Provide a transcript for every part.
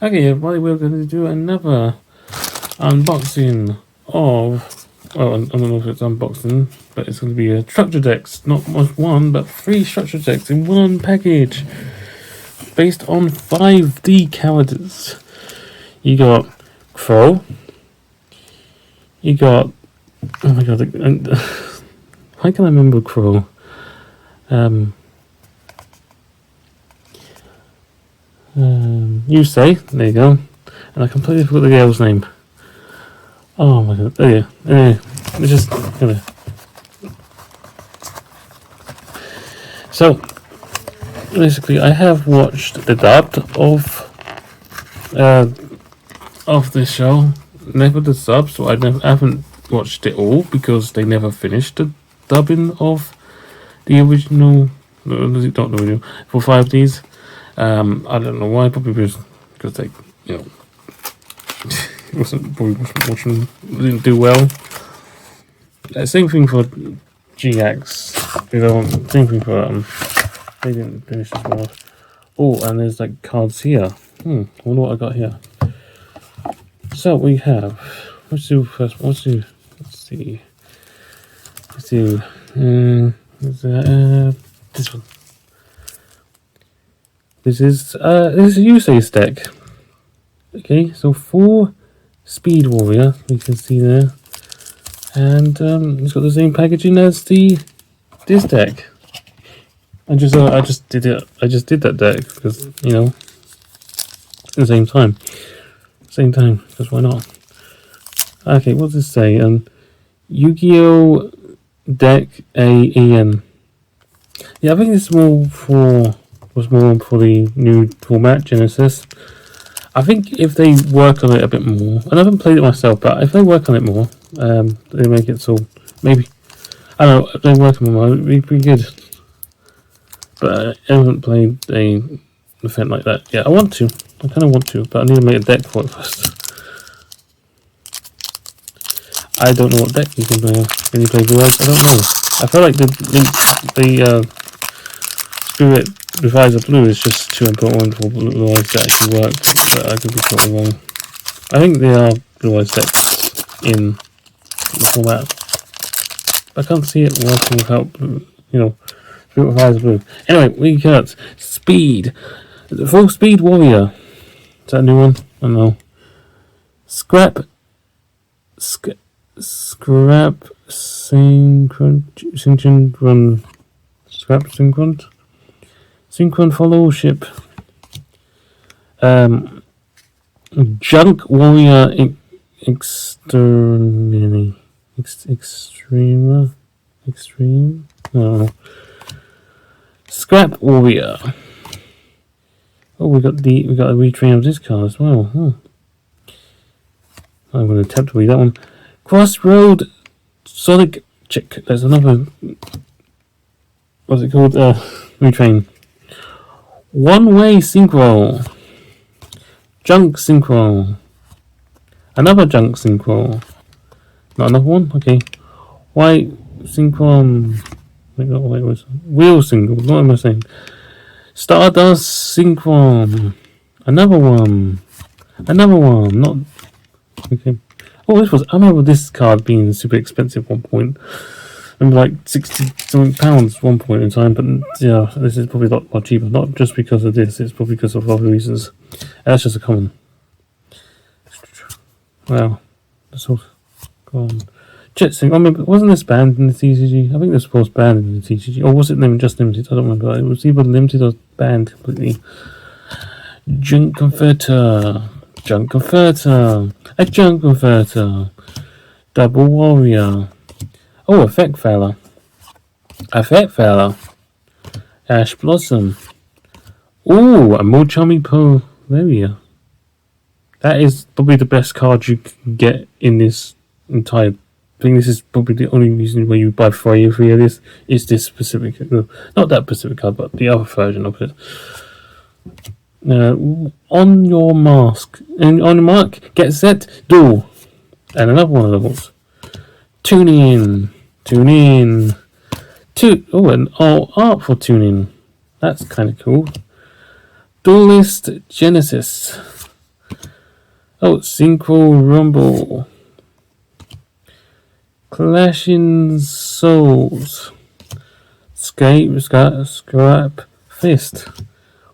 Okay, everybody, we're going to do another unboxing of, well, I don't know if it's unboxing, but it's going to be a structure decks, not one, but 3 structure decks in one package, based on 5D characters. You got Crow, you got, oh my god, how can I remember Crow? You say, there you go. And I completely forgot the girl's name. Oh my god, there you go. Anyway, it's just gonna. So, basically, I have watched the dub of this show. Never the sub, so I haven't watched it all because they never finished the dubbing of the original. Not the original for 5D's. I don't know why. Probably because they, probably wasn't watching. Didn't do well. Same thing for GX. Same thing for they didn't finish as well. Oh, and there's like cards here. I wonder what I got here. So we have. Let's do first. Let's see. This one. This is a YuGiOh deck. Okay, so 4 Speed Warrior, you can see there, and it's got the same packaging as this deck. I just did it. I just did that deck because at the same time, because why not? Okay, what does this say? YuGiOh deck AEN. Yeah, I think it's more for the new format Genesis. I think if they work on it a bit more, and I haven't played it myself, but if they work on it more, they make it so maybe I don't know. If they work on it more, it'd be pretty good. But I haven't played an event like that yet. I want to. I kind of want to, but I need to make a deck for it first. I don't know what deck you can play. Can you play Blue Eyes? I don't know. I feel like the Spirit Reviser Blue is just too important for Blue Eyes to actually work, but I could be totally wrong. I think there are Blue Eyes decks in the format. I can't see it working without, Spirit Reviser Blue. Anyway, we got Speed. The full Speed Warrior. Is that a new one? I don't know. Scrap Synchron Fellowship. Junk Warrior Extreme. No. Scrap Warrior. Oh, we got a retrain of this card as well. I'm going to attempt to read that one. Crossroad Sonic Chick. There's another. What's it called? Retrain. One Way Synchro. Junk Synchro. Another Junk Synchro. Not another one? Okay. White Synchron. Wheel Synchro. What am I saying? Stardust Synchron. Another one. Not. Okay. Oh, I remember this card being super expensive at one point. I remember like £60 one point in time, but yeah, this is probably a lot more cheaper. Not just because of this, it's probably because of other reasons. That's just a common. Wow. That's all gone. Jet Sync. I remember, wasn't this banned in the TCG? I think this was banned in the TCG. Or was it just limited? I don't remember. It was either limited or banned completely. Junk Converter. A Junk Converter. Double Warrior. Oh, Effect Fella. Ash Blossom. Oh, a more charming Poveria. That is probably the best card you can get in this entire thing. This is probably the only reason why you buy 3 of this is this specific, not that specific card, but the other version of it. On your mark, get set, duel, and another one of those. Tune in. And art for tuning. That's kind of cool. Duelist Genesis. Oh, Synchro Rumble. Clashing Souls. Scrap Fist.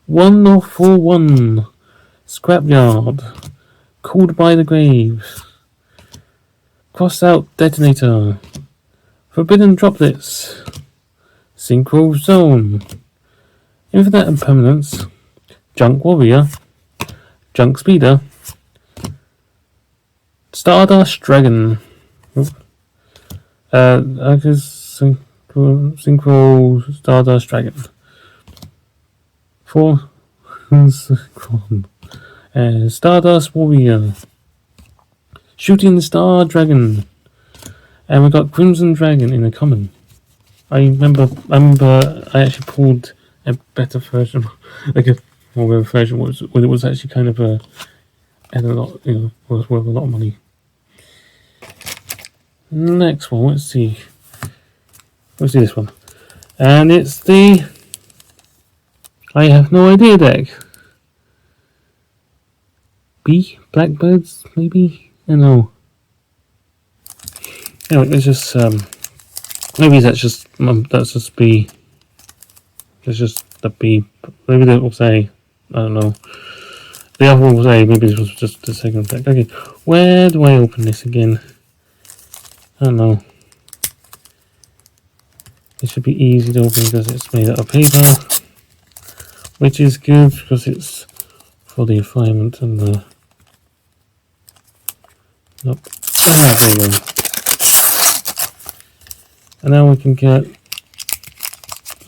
1041. Scrapyard. Called by the Graves. Cross Out Detonator. Forbidden Droplets. Synchro Zone. Infinite Impermanence. Junk Warrior. Junk Speeder. Stardust Dragon. Synchro Stardust Dragon. 4 Stardust Warrior. Shooting Star Dragon. And we got Crimson Dragon in a common. I remember I actually pulled a better version, like a more rare version, when it was actually kind of had a lot, was worth a lot of money. Next one, let's see this one, and it's the I have no idea deck. Blackbirds, maybe? I don't know. Anyway, it's just maybe that's just B. It's just the B. Maybe they will say, I don't know. The other one will say maybe this was just the second deck. Okay, where do I open this again? I don't know. It should be easy to open because it's made out of paper, which is good because it's for the refinement and the. Nope. Ah, there we go. And now we can get.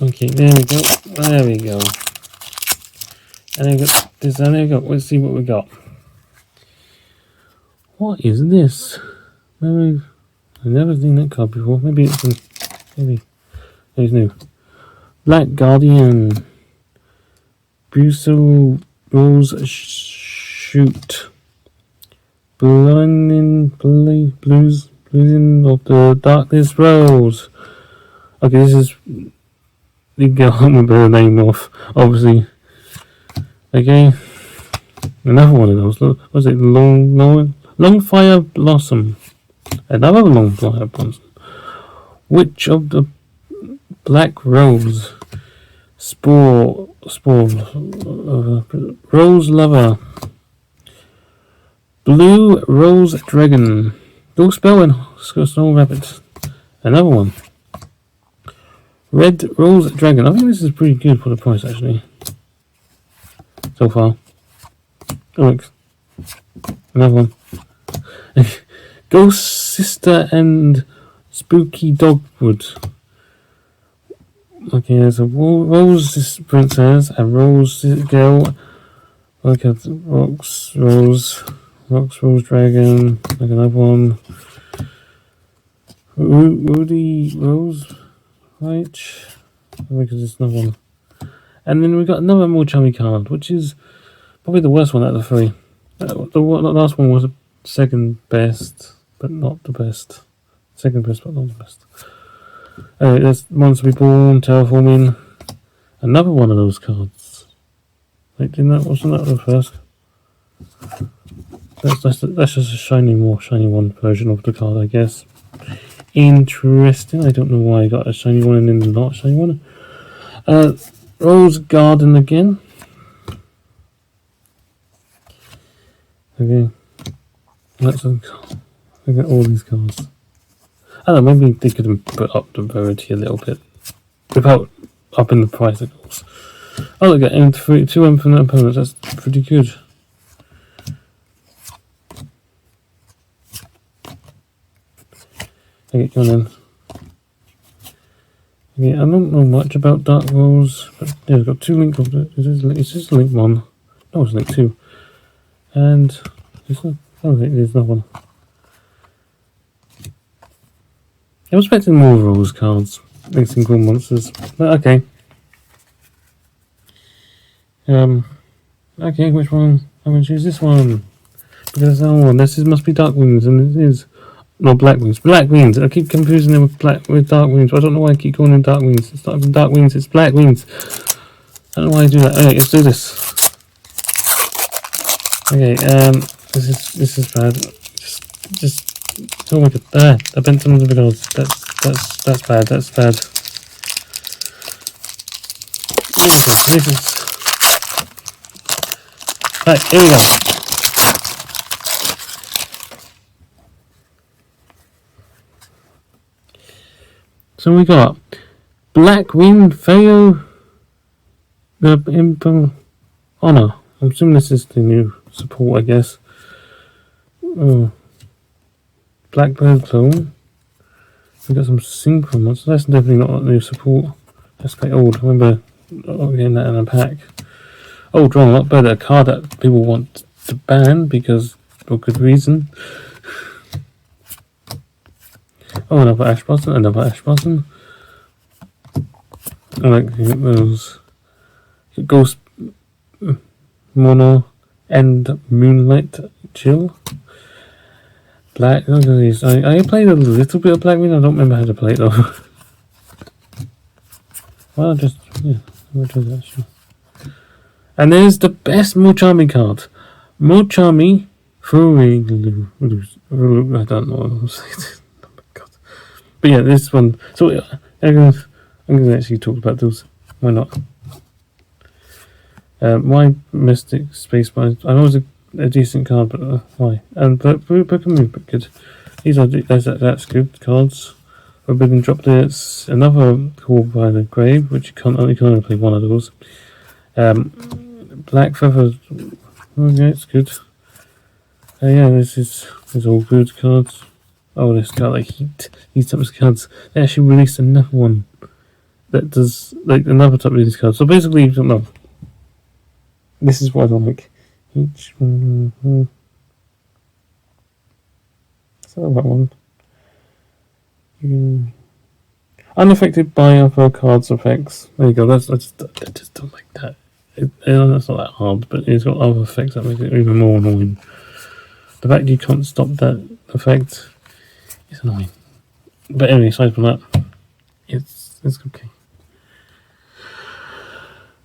Okay, there we go. There we go. And then we got this. And there we go. Let's see what we got. What is this? Maybe I've never seen that card before. Maybe it's new. Black Guardian. Brutal Rose Shoot. Blues of the Darkness Rose. Okay, this is the girl I can't remember the name of, obviously. Okay. Another one of those. Was it Longfire Blossom? Another Longfire Blossom. Witch of the Black Rose. Spore Rose Lover. Blue Rose Dragon. Dual Spell and Snow Rabbit. Another one. Red Rose Dragon. I think this is pretty good for the price actually. So far. Oh, look. Another one. Ghost Sister and Spooky Dogwood. Okay, there's a Rose Princess, a Rose Girl. Look at Rocks Rose Dragon. Like another one. Rudy Rose, right? Because there's another one. And then we got another more chummy card, which is probably the worst one out of the three. The last one was the second best, but not the best. Second best, but not the best. There's Monster Reborn, Terraforming. Another one of those cards. Wait, wasn't that the first? That's just a shiny one version of the card, I guess. Interesting. I don't know why I got a shiny one and then the not shiny one. Rose Garden again. Okay. Let's look at all these cards. I don't know, maybe they could have put up the rarity a little bit without upping the price, of course. Oh, look at M3, 2 infinite opponents. That's pretty good. Okay, come on then. Okay, I don't know much about Dark Rose, but yeah, we've got 2 link. Is this link 1? No, it's link 2. And there's another one. I was expecting more Rose cards, like single monsters, but okay. Okay, which one? I'm gonna choose this one because this must be Dark Wings, and it is not Black Wings. Black Wings. I keep confusing them with Dark Wings. I don't know why I keep calling them Dark Wings. It's not even Dark Wings. It's Black Wings. I don't know why I do that. Okay, let's do this. Okay, This is bad. Just oh my god, there. I bent some of the cards. That's bad. That's bad. This is right. Here we go. So we got Blackwing Theo the Honor. I'm assuming this is the new support, I guess. Oh. Blackbird Clone. We got some Synchro ones. So that's definitely not new support. That's quite old. I remember getting that in a pack. Oh, drawn a lot better. A card that people want to ban because for good reason. Oh, another Ash Blossom. Another Ash Blossom. I like those. Ghost Mono and Moonlight Chill. Black. Look at these. I played a little bit of Blackwing. I don't remember how to play it though. Well, just yeah. We'll do that. Sure. And there's the best Mochami card. Mochami Furry. I don't know what I'm saying. Oh my god. But yeah, this one. So I'm gonna actually talk about those. Why not? Why Mystic Space Mine? I know it's a decent card, but why? And but good. These are that's good cards. Forbidden Drop there. It's another Call by the Grave, which you can only play one of those. Black Feather. Okay, it's good. Yeah, this is all good cards. Oh, this card like Heat. These types of cards. They actually released another one that does like another type of these cards. So basically, you don't know. This is what I don't like. Each one. Is that one? Unaffected by other cards' effects. There you go. I just don't like that. That's not that hard, but it's got other effects that make it even more annoying. The fact you can't stop that effect is annoying. But anyway, aside from that, it's okay.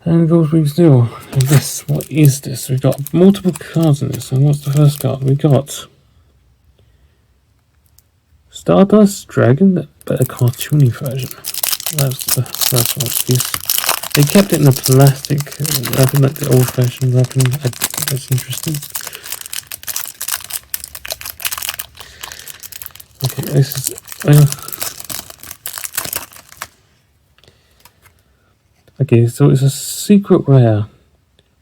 And Gold Ring Steel. And this, what is this? We've got multiple cards in this. And what's the first card? We got Stardust Dragon, but a cartoony version. That's the first one. Yes. They kept it in a plastic wrapping, like the old fashioned wrapping. That's interesting. Okay, this is. Okay, so it's a secret rare.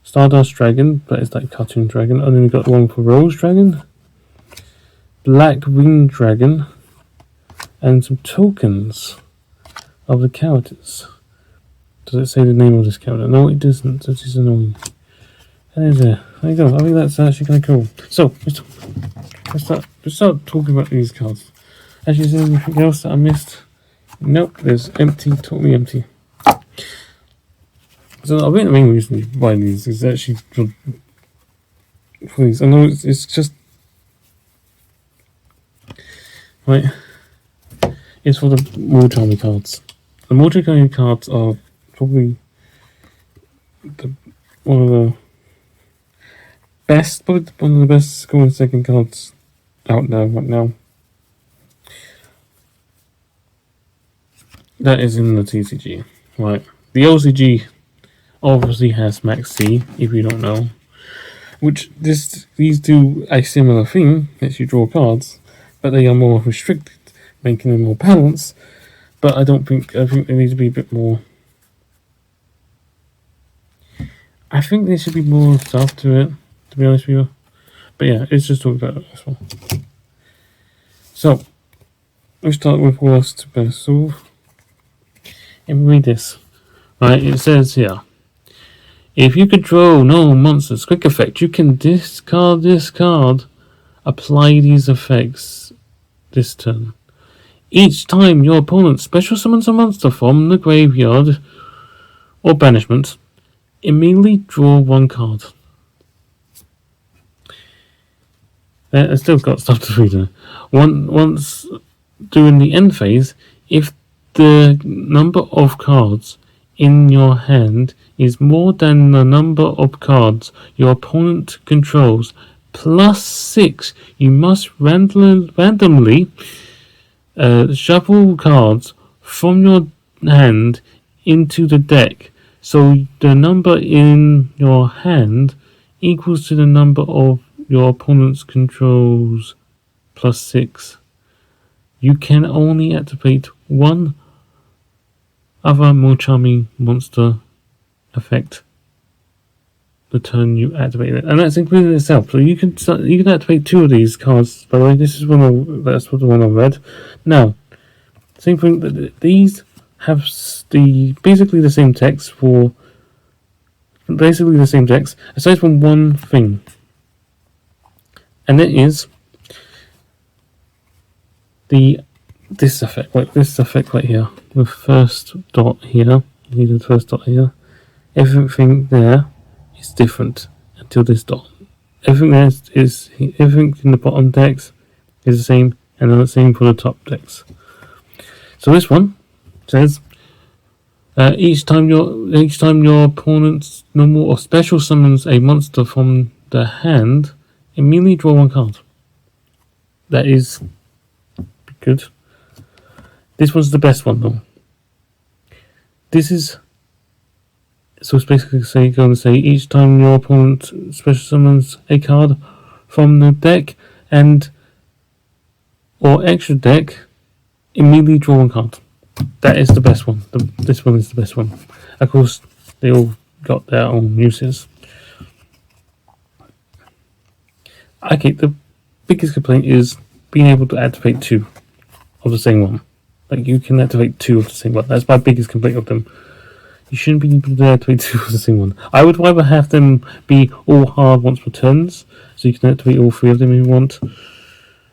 Stardust Dragon, but it's like cartoon dragon. And then we got one for Rose Dragon, Black Wing Dragon, and some tokens of the characters. Does it say the name of this character? No, it doesn't. That is annoying. And there you go. I think that's actually kind of cool. So let's start talking about these cards. Actually, is there anything else that I missed? Nope. There's empty. Totally empty. So I think the main reason you buy these is actually for these. I know it's just right. It's for the Mochami cards. The Mochami cards are probably one of the best scoring second cards out there right now. That is in the TCG, right? The OCG obviously has Max C, if you don't know, which these do a similar thing, lets you draw cards, but they are more restricted, making them more balanced. But I think they need to be a bit more. I think there should be more stuff to it, to be honest with you. But yeah, it's just talking about this one. So let's start with worst to best. So and read this. Right, it says here, if you control no monsters, quick effect, you can discard this card, apply these effects this turn. Each time your opponent special summons a monster from the graveyard or banishment, immediately draw one card. I still got stuff to read there. Once during the end phase, if the number of cards in your hand is more than the number of cards your opponent controls, +6. You must randomly shuffle cards from your hand into the deck. So the number in your hand equals to the number of your opponent's controls +6. You can only activate one other more charming monster effect the turn you activate it, and that's included in itself. So you can activate 2 of these cards. By the way, this is that's the one I read. Now, same thing. These have basically the same text aside from one thing, and it is this effect, like this effect right here. The first dot here. The first dot here. Everything there is different until this dot. Everything there is everything in the bottom text is the same, and then the same for the top text. So this one says each time your opponent's normal or special summons a monster from the hand, immediately draw 1 card. That is good. This one's the best one though. This is so it's basically going to say each time your opponent special summons a card from the deck or extra deck, immediately draw 1 card. That is the best one. This one is the best one. Of course, they all got their own uses. Okay, the biggest complaint is being able to activate 2 of the same one. Like, you can activate 2 of the same one. That's my biggest complaint of them. You shouldn't be able to activate 2 of the same one. I would rather have them be all hard once per turns, so you can activate all 3 of them if you want.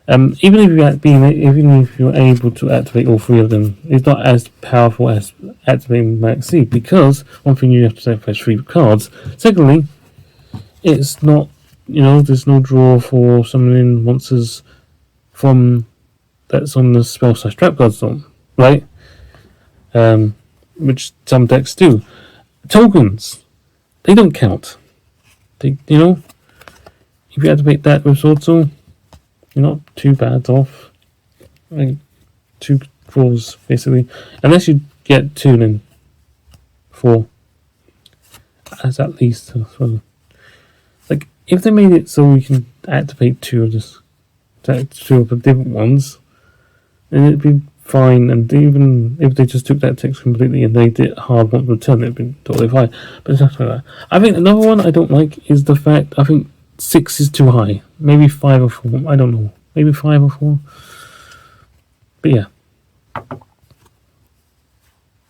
Even if you're able to activate all 3 of them, it's not as powerful as activating Max C, because one thing you have to sacrifice 3 cards. Secondly, it's not, there's no draw for summoning monsters from that's on the spell / trap card zone, right? Which some decks do. Tokens, they don't count. If you activate that with Sword Soul, you're not too bad off. Like 2 draws basically, unless you get 2 then 4. As at least as well. Like if they made it so we can activate 2 of the different ones, then it'd be fine. And even if they just took that text completely and they did hard once per turn, it'd be totally fine. But it's not like that. I think another one I don't like is the fact I think 6 is too high. Maybe 5 or 4. I don't know. Maybe 5 or 4. But yeah,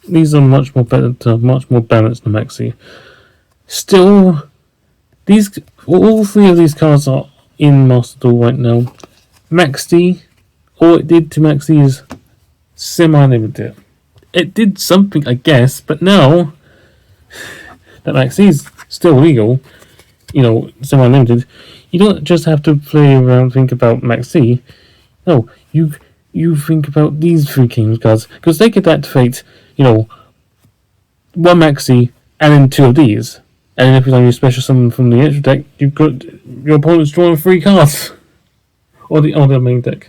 these are much more balanced than Maxi. Still, all 3 of these cards are in Master Duel right now. Max D, all it did to Max D is semi-limited. It did something, I guess, but now that Max D is still legal, semi-limited, you don't just have to play around think about Max C. No, you think about these 3 King's cards, because they could activate, 1 Max C and then 2 of these. And every time you special summon from the extra deck, you've got your opponent's drawing 3 cards. Or the main deck.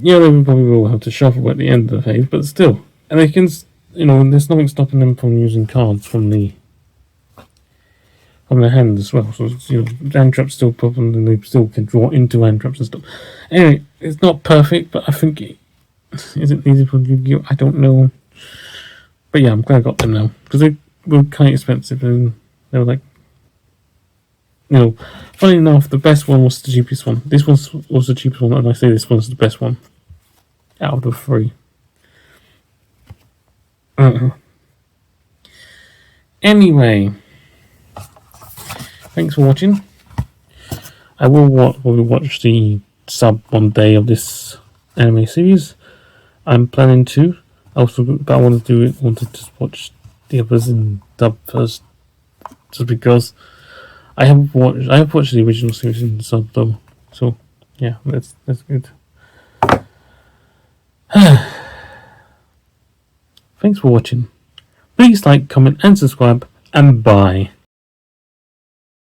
Yeah, they probably will have to shuffle at the end of the phase, but still. And they can, there's nothing stopping them from using cards from their hand as well. So, hand traps still problem, and they still can draw into hand traps and stuff. Anyway, it's not perfect, but I think is it easy for YuGiOh? I don't know. But yeah, I'm glad I got them now, because they were kind of expensive, and they were like, funny enough, the best one was the cheapest one. This one was the cheapest one, and I say this one's the best one out of the 3. Anyway, thanks for watching. I will watch the sub one day of this anime series. I'm planning to. But I want to just watch the others in dub first, just because I have watched the original series in sub though. So yeah, that's good. Thanks for watching. Please like, comment and subscribe, and bye.